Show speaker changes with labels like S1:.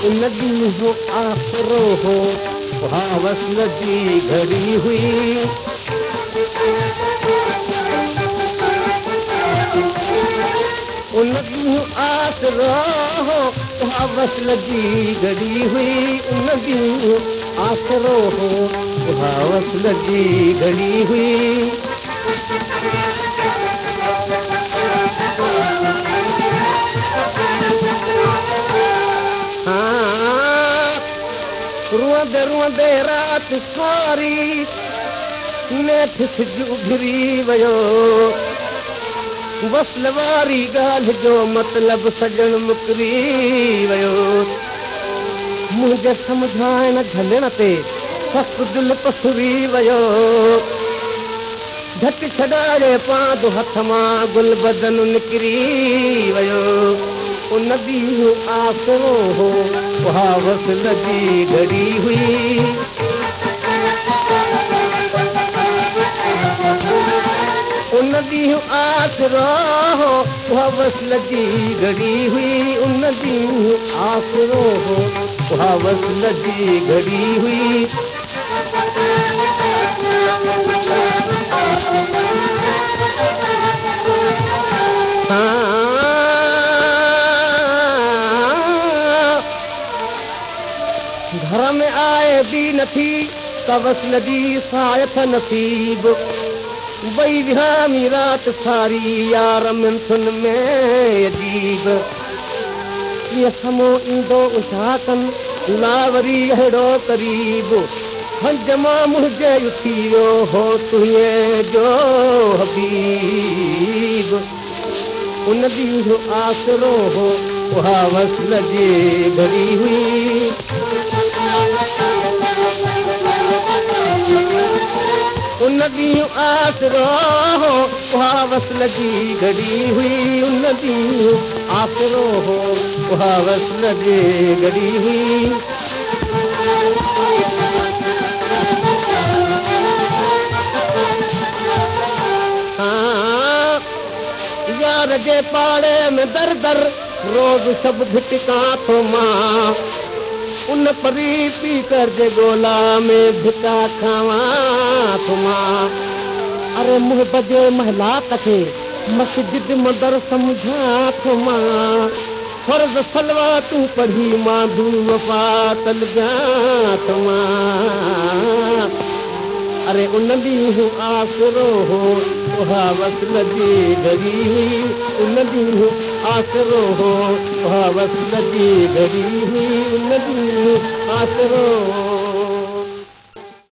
S1: उन ॾींहुं आसरो हो वहाँ वसल जी घड़ी हुई। उन ॾींहुं आसरो हो वहाँ वसल जी घड़ी हुई। उन ॾींहुं आसरो हो वहाँ वसल जी घड़ी हुई। रुअंदे रुअंदे राति सारी नेठ सिज उभरी वियो। वसल वारी ॻाल्हि जो मतिलब सजण मुकरी वियो। मुंहिंजे सम्झाइण झलण ते सस दिलि पसरी वियो। झटि छॾाए पांधो हथ मां गुल बदन निकिरी वियो। उन ॾींहुं आसरो हो वहाँ वसल जी घड़ी हुई। उन ॾींहुं आसरो हो वहाँ वसल जी घड़ी हुई। उन ॾींहुं आसरो हो वहाँ वसल जी घड़ी हुई। घर में आए भी नथी त वसल जी सायथ नसीब। वही विहामी रात सारी यार मिंथुन में अजीब। ये समो इंदो उशाकन लावरी अहिड़ो करीब। हंज मां मुंहिंजे उथी वियो हो तुंहिंजे जो हबीब। उन ॾींहुं आसरो हो वहाँ वसल जी घड़ी हुई। उन ॾींहुं आसरो हो वहाँ वसल जी घड़ी हुई। उन ॾींहुं आसरो हो वहाँ वसल जी घड़ी हुई। यार जे पाड़े में दर दर रोज़ सभु भिटका थो मां। उन परी पी कर जे ॻोला में भिका खावां थो मां। अरे मुहबत जे महलात खे मस्जिद मंदर सम्झां थो मां। फर्ज़ सलवा तूं पढ़ी मां दू वफ़ा तलजां थो मां। अरे उन ॾींहुं आसरो हो वहाँ वसल जी घड़ी हुई। उन ॾींहुं आसरो हो वहाँ वसल जी घड़ी हुई। उन ॾींहुं आसरो